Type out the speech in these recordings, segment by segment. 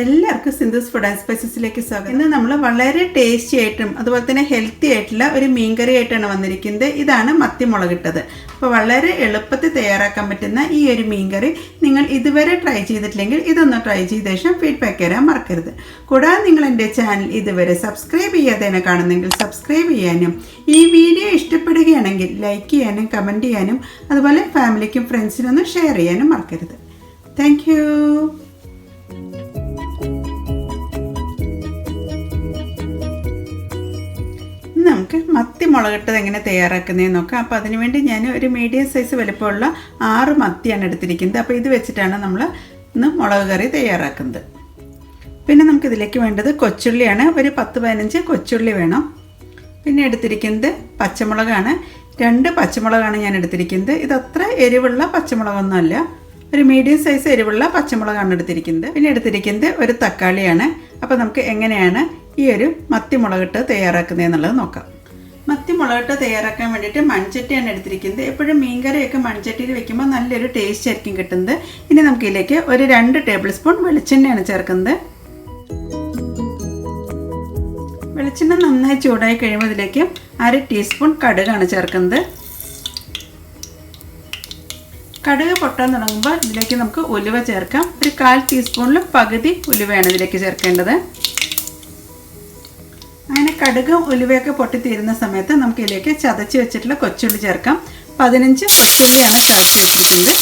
എല്ലാവർക്കും Sindhu's food and സ്പൈസസിലേക്ക് സ്വാഗതം. ഇന്ന് നമ്മൾ വളരെ ടേസ്റ്റി ആയിട്ടും അതുപോലെ തന്നെ ഹെൽത്തി ആയിട്ടുള്ള ഒരു മീൻകറി ആയിട്ടാണ് വന്നിരിക്കുന്നത്. ഇതാണ് മത്തി മുളകിട്ടത്. അപ്പോൾ വളരെ എളുപ്പത്തിൽ തയ്യാറാക്കാൻ പറ്റുന്ന ഈ ഒരു മീൻകറി നിങ്ങൾ ഇതുവരെ ട്രൈ ചെയ്തിട്ടില്ലെങ്കിൽ ഇതൊന്ന് ട്രൈ ചെയ്ത ശേഷം ഫീഡ്ബാക്ക് തരാൻ മറക്കരുത്. കൂടാതെ നിങ്ങൾ എൻ്റെ ചാനൽ ഇതുവരെ സബ്സ്ക്രൈബ് ചെയ്യാതെയാണ് കാണുന്നെങ്കിൽ സബ്സ്ക്രൈബ് ചെയ്യാനും ഈ വീഡിയോ ഇഷ്ടപ്പെടുകയാണെങ്കിൽ ലൈക്ക് ചെയ്യാനും കമൻറ്റ് ചെയ്യാനും അതുപോലെ ഫാമിലിക്കും ഫ്രണ്ട്സിനും ഒന്ന് ഷെയർ ചെയ്യാനും മറക്കരുത്. Thank you. നമുക്ക് മത്തി മുളകിട്ടത് എങ്ങനെ തയ്യാറാക്കുന്നതെന്ന് നോക്കാം. അപ്പോൾ അതിനുവേണ്ടി ഞാൻ ഒരു മീഡിയം സൈസ് വലുപ്പമുള്ള 6 മത്തിയാണ് എടുത്തിരിക്കുന്നത്. അപ്പോൾ ഇത് വെച്ചിട്ടാണ് നമ്മൾ ഇന്ന് മുളക് കറി തയ്യാറാക്കുന്നത്. പിന്നെ നമുക്കിതിലേക്ക് വേണ്ടത് കൊച്ചുള്ളിയാണ്. ഒരു 10-15 കൊച്ചുള്ളി വേണം. പിന്നെ എടുത്തിരിക്കുന്നത് പച്ചമുളകാണ്. 2 പച്ചമുളകാണ് ഞാൻ എടുത്തിരിക്കുന്നത്. ഇതത്ര എരിവുള്ള പച്ചമുളകൊന്നുമല്ല, ഒരു മീഡിയം സൈസ് എരിവുള്ള പച്ചമുളകാണ് എടുത്തിരിക്കുന്നത്. പിന്നെ എടുത്തിരിക്കുന്നത് ഒരു തക്കാളിയാണ്. അപ്പോൾ നമുക്ക് എങ്ങനെയാണ് ഈ ഒരു മത്തി മുളകിട്ട് തയ്യാറാക്കുന്നത് എന്നുള്ളത് നോക്കാം. മത്തി മുളകിട്ട് തയ്യാറാക്കാൻ വേണ്ടിയിട്ട് മൺചട്ടിയാണ് എടുത്തിരിക്കുന്നത്. എപ്പോഴും മീൻകറിയൊക്കെ മൺചട്ടിയിൽ വെക്കുമ്പോൾ നല്ലൊരു ടേസ്റ്റ് ആയിരിക്കും കിട്ടുന്നത്. ഇനി നമുക്കിതിലേക്ക് ഒരു 2 ടേബിൾ സ്പൂൺ വെളിച്ചെണ്ണയാണ് ചേർക്കുന്നത്. വെളിച്ചെണ്ണ നന്നായി ചൂടായി കഴിയുമ്പോൾ ഇതിലേക്ക് 1/2 ടീസ്പൂൺ കടുകാണ് ചേർക്കുന്നത്. കടുക് പൊട്ടാൻ തുടങ്ങുമ്പോൾ ഇതിലേക്ക് നമുക്ക് ഉലുവ ചേർക്കാം. ഒരു 1/4 ടീസ്പൂണിൽ പകുതി ഉലുവയാണ് ഇതിലേക്ക് ചേർക്കേണ്ടത്. അങ്ങനെ കടുകും ഉലുവയൊക്കെ പൊട്ടിത്തീരുന്ന സമയത്ത് നമുക്ക് ഇതിലേക്ക് ചതച്ച് വെച്ചിട്ടുള്ള കൊച്ചുള്ളി ചേർക്കാം. 15 കൊച്ചുള്ളിയാണ് ചതച്ചെടുത്തിരിക്കുന്നത്.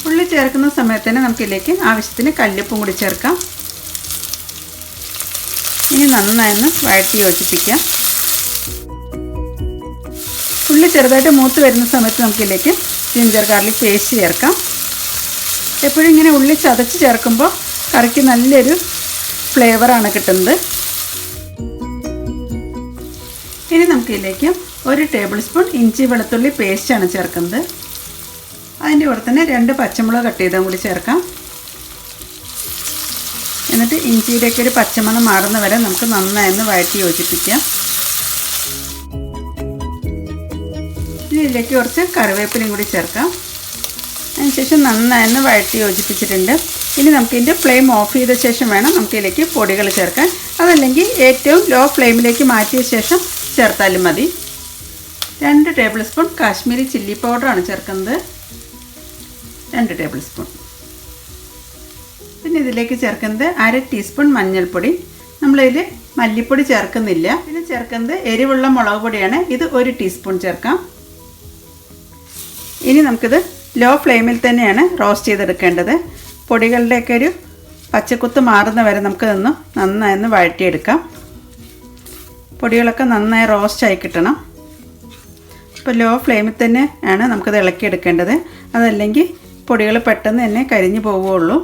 ഉള്ളി ചേർക്കുന്ന സമയത്ത് തന്നെ നമുക്കിതിലേക്ക് ആവശ്യത്തിന് കല്ലുപ്പും കൂടി ചേർക്കാം. ഇനി നന്നായി വഴറ്റി യോജിപ്പിക്കാം. ഉള്ളി ചെറുതായിട്ട് മൂത്ത് വരുന്ന സമയത്ത് നമുക്കിതിലേക്ക് ജിഞ്ചർ ഗാർലിക് പേസ്റ്റ് ചേർക്കാം. എപ്പോഴും ഇങ്ങനെ ഉള്ളി ചതച്ച് ചേർക്കുമ്പോൾ കറിക്ക് നല്ലൊരു ഫ്ലേവറാണ് കിട്ടുന്നത്. ഇനി നമുക്കിതിലേക്ക് 1 ടേബിൾ സ്പൂൺ ഇഞ്ചി വെളുത്തുള്ളി പേസ്റ്റാണ് ചേർക്കുന്നത്. അതിൻ്റെ കൂടെ തന്നെ 2 പച്ചമുളക് കട്ട് ചെയ്തും കൂടി ചേർക്കാം. എന്നിട്ട് ഇഞ്ചിയുടെയൊക്കെ ഒരു പച്ചമണം മാറുന്ന വരെ നമുക്ക് നന്നായി വഴറ്റി യോജിപ്പിക്കാം. ഇനി ഇതിലേക്ക് കുറച്ച് കറിവേപ്പിലയും കൂടി ചേർക്കാം. അതിനുശേഷം നന്നായി വഴറ്റി യോജിപ്പിച്ചിട്ടുണ്ട്. ഇനി നമുക്കിതിൻ്റെ ഫ്ലെയിം ഓഫ് ചെയ്ത ശേഷം വേണം നമുക്കിതിലേക്ക് പൊടികൾ ചേർക്കാൻ. അതല്ലെങ്കിൽ ഏറ്റവും ലോ ഫ്ലെയിമിലേക്ക് മാറ്റിയ ശേഷം ചേർത്താലും മതി. 2 ടേബിൾ സ്പൂൺ കാശ്മീരി ചില്ലി പൗഡറാണ് ചേർക്കുന്നത്. 2 ടേബിൾ സ്പൂൺ. പിന്നെ ഇതിലേക്ക് ചേർക്കുന്നത് 1/2 ടീസ്പൂൺ മഞ്ഞൾപ്പൊടി. നമ്മളിതിൽ മല്ലിപ്പൊടി ചേർക്കുന്നില്ല. പിന്നെ ചേർക്കുന്നത് എരിവുള്ള മുളക് പൊടിയാണ്. ഇത് 1 ടീസ്പൂൺ ചേർക്കാം. ഇനി നമുക്കിത് ലോ ഫ്ലെയിമിൽ തന്നെയാണ് റോസ്റ്റ് ചെയ്തെടുക്കേണ്ടത്. പൊടികളുടെയൊക്കെ ഒരു പച്ചക്കുത്ത് മാറുന്ന വരെ നമുക്കിതൊന്ന് നന്നായി വഴറ്റിയെടുക്കാം. പൊടികളൊക്കെ നന്നായി റോസ്റ്റായി കിട്ടണം. ഇപ്പോൾ ലോ ഫ്ലെയിമിൽ തന്നെ ആണ് നമുക്കിത് ഇളക്കിയെടുക്കേണ്ടത്. അതല്ലെങ്കിൽ പൊടികൾ പെട്ടെന്ന് തന്നെ കരിഞ്ഞു പോവുകയുള്ളൂ.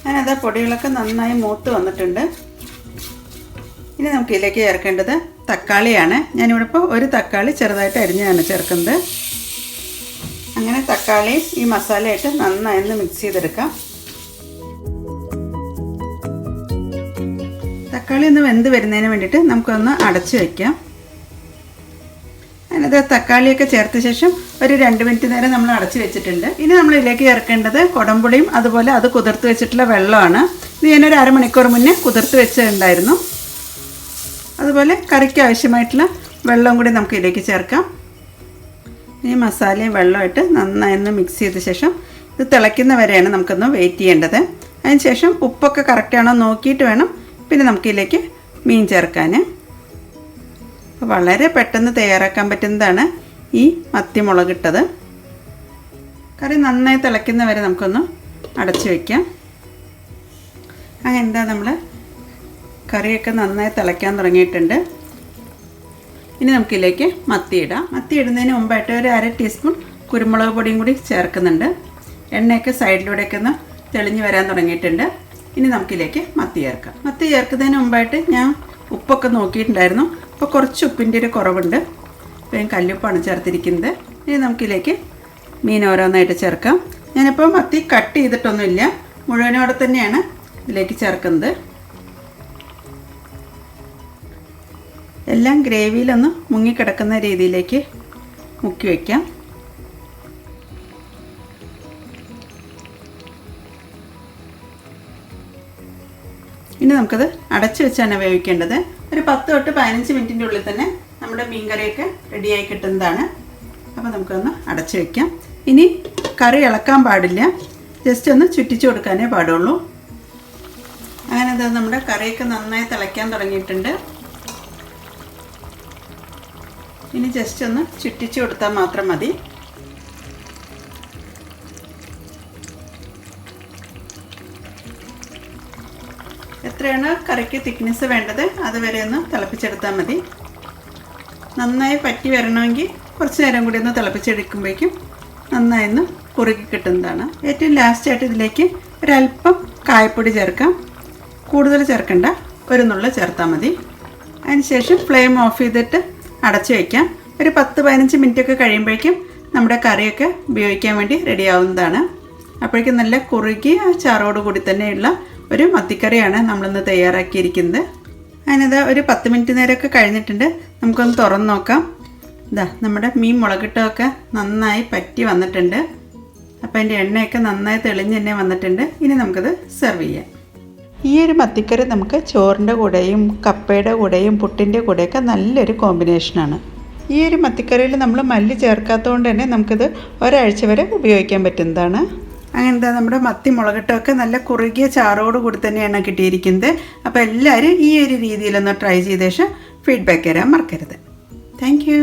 ഞാനത് പൊടികളൊക്കെ നന്നായി മൂത്ത് വന്നിട്ടുണ്ട്. ഇനി നമുക്കിതിലേക്ക് ചേർക്കേണ്ടത് തക്കാളിയാണ്. ഞാനിവിടെ ഇപ്പോൾ 1 തക്കാളി ചെറുതായിട്ട് അരിഞ്ഞാണ് ചേർക്കുന്നത്. അങ്ങനെ തക്കാളി ഈ മസാലയായിട്ട് നന്നായി മിക്സ് ചെയ്തെടുക്കാം. തക്കാളി ഒന്ന് വെന്ത് വരുന്നതിന് വേണ്ടിയിട്ട് നമുക്കൊന്ന് അടച്ചു വയ്ക്കാം. അതിനകത്ത് തക്കാളിയൊക്കെ ചേർത്ത ശേഷം ഒരു 2 മിനിറ്റ് നേരം നമ്മൾ അടച്ചു വെച്ചിട്ടുണ്ട്. ഇനി നമ്മൾ ഇതിലേക്ക് ചേർക്കേണ്ടത് കുടംപുളിയും അതുപോലെ അത് കുതിർത്ത് വെച്ചിട്ടുള്ള വെള്ളമാണ്. ഇത് ഞാനൊരു 1/2 മണിക്കൂർ മുന്നേ കുതിർത്ത് വെച്ചിട്ടുണ്ടായിരുന്നു. അതുപോലെ കറിക്ക് ആവശ്യമായിട്ടുള്ള വെള്ളം കൂടി നമുക്ക് ഇതിലേക്ക് ചേർക്കാം. ഈ മസാലയും വെള്ളമായിട്ട് നന്നായി മിക്സ് ചെയ്ത ശേഷം ഇത് തിളയ്ക്കുന്ന വരെയാണ് നമുക്കൊന്ന് വെയിറ്റ് ചെയ്യേണ്ടത്. അതിന് ശേഷം ഉപ്പൊക്കെ കറക്റ്റാണോ നോക്കിയിട്ട് വേണം പിന്നെ നമുക്കിതിലേക്ക് മീൻ ചേർക്കാൻ. വളരെ പെട്ടെന്ന് തയ്യാറാക്കാൻ പറ്റുന്നതാണ് ഈ മത്തി മുളകിട്ടത്. കറി നന്നായി തിളയ്ക്കുന്ന വരെ നമുക്കൊന്ന് അടച്ചു വയ്ക്കാം. അങ്ങനെ നമ്മൾ കറിയൊക്കെ നന്നായി തിളയ്ക്കാൻ തുടങ്ങിയിട്ടുണ്ട്. ഇനി നമുക്കിതിലേക്ക് മത്തി ഇടാം. മത്തി ഇടുന്നതിന് മുമ്പായിട്ട് ഒരു 1/2 ടീസ്പൂൺ കുരുമുളക് പൊടിയും കൂടി ചേർക്കുന്നുണ്ട്. എണ്ണയൊക്കെ സൈഡിലൂടെയൊക്കെ ഒന്ന് തെളിഞ്ഞ് വരാൻ തുടങ്ങിയിട്ടുണ്ട്. ഇനി നമുക്കിതിലേക്ക് മത്തി ചേർക്കാം. മത്തി ചേർക്കുന്നതിന് മുമ്പായിട്ട് ഞാൻ ഉപ്പൊക്കെ നോക്കിയിട്ടുണ്ടായിരുന്നു. അപ്പോൾ കുറച്ച് ഉപ്പിൻ്റെ ഒരു കുറവുണ്ട്. അപ്പോൾ ഞാൻ കല്ലുപ്പാണ് ചേർത്തിരിക്കുന്നത്. ഇനി നമുക്കിതിലേക്ക് മീൻ ഓരോന്നായിട്ട് ചേർക്കാം. ഞാനിപ്പോൾ മത്തി കട്ട് ചെയ്തിട്ടൊന്നുമില്ല, മുഴുവനോടെ തന്നെയാണ് ഇതിലേക്ക് ചേർക്കുന്നത്. എല്ലാം ഗ്രേവിയിലൊന്ന് മുങ്ങിക്കിടക്കുന്ന രീതിയിലേക്ക് മുക്കി വയ്ക്കാം. ഇനി നമുക്കത് അടച്ചു വെച്ചാണ് വേവിക്കേണ്ടത്. ഒരു 10 തൊട്ട് 15 മിനിറ്റിൻ്റെ ഉള്ളിൽ തന്നെ നമ്മുടെ മീൻ കറിയൊക്കെ റെഡിയായി കിട്ടുന്നതാണ്. അപ്പോൾ നമുക്കൊന്ന് അടച്ചു വയ്ക്കാം. ഇനി കറി ഇളക്കാൻ പാടില്ല, ജസ്റ്റ് ഒന്ന് ചുറ്റിച്ചു കൊടുക്കാനേ പാടുള്ളൂ. അങ്ങനെ അത് നമ്മുടെ കറിയൊക്കെ നന്നായി തിളയ്ക്കാൻ തുടങ്ങിയിട്ടുണ്ട്. ഇനി ജസ്റ്റ് ഒന്ന് ചുറ്റിച്ചു കൊടുത്താൽ മാത്രം മതി. എത്രയാണ് കറിക്ക് തിക്നെസ് വേണ്ടത് അതുവരെ ഒന്ന് തിളപ്പിച്ചെടുത്താൽ മതി. നന്നായി പറ്റി വരണമെങ്കിൽ കുറച്ച് നേരം കൂടി ഒന്ന് തിളപ്പിച്ചെടുക്കുമ്പോഴേക്കും നന്നായി ഒന്ന് കുറുകി കിട്ടുന്നതാണ്. ഏറ്റവും ലാസ്റ്റായിട്ട് ഇതിലേക്ക് ഒരല്പം കായപ്പൊടി ചേർക്കാം. കൂടുതൽ ചേർക്കണ്ട, ഒരു നുള്ള ചേർത്താൽ മതി. അതിനുശേഷം ഫ്ലെയിം ഓഫ് ചെയ്തിട്ട് അടച്ചു വയ്ക്കാം. ഒരു 10-15 മിനിറ്റൊക്കെ കഴിയുമ്പോഴേക്കും നമ്മുടെ കറിയൊക്കെ ഉപയോഗിക്കാൻ വേണ്ടി റെഡിയാവുന്നതാണ്. അപ്പോഴേക്കും നല്ല കുറുകി ആ ചാറോട് കൂടി തന്നെയുള്ള ഒരു മത്തിക്കറിയാണ് നമ്മളിന്ന് തയ്യാറാക്കിയിരിക്കുന്നത്. അതിനത് ഒരു 10 മിനിറ്റ് നേരമൊക്കെ കഴിഞ്ഞിട്ടുണ്ട്. നമുക്കൊന്ന് തുറന്ന് നോക്കാം. ഇതാ നമ്മുടെ മീൻ മുളകിട്ടൊക്കെ നന്നായി പറ്റി വന്നിട്ടുണ്ട്. അപ്പോൾ അതിൻ്റെ എണ്ണയൊക്കെ നന്നായി തെളിഞ്ഞ് തന്നെ വന്നിട്ടുണ്ട്. ഇനി നമുക്കത് സെർവ് ചെയ്യാം. ഈ ഒരു മത്തിക്കറി നമുക്ക് ചോറിൻ്റെ കൂടെയും കപ്പയുടെ കൂടെയും പുട്ടിൻ്റെ കൂടെയൊക്കെ നല്ലൊരു കോമ്പിനേഷനാണ്. ഈ ഒരു മത്തിക്കറിയിൽ നമ്മൾ മല്ലി ചേർക്കാത്തതുകൊണ്ട് തന്നെ നമുക്കിത് ഒരാഴ്ച വരെ ഉപയോഗിക്കാൻ പറ്റുന്നതാണ്. അങ്ങനത്തെ നമ്മുടെ മത്തി മുളകിട്ടൊക്കെ നല്ല കുറുകിയ ചാറോട് കൂടി തന്നെയാണ് കിട്ടിയിരിക്കുന്നത്. അപ്പോൾ എല്ലാവരും ഈ ഒരു രീതിയിലൊന്ന് ട്രൈ ചെയ്ത ശേഷം ഫീഡ്ബാക്ക് തരാൻ മറക്കരുത്. Thank you.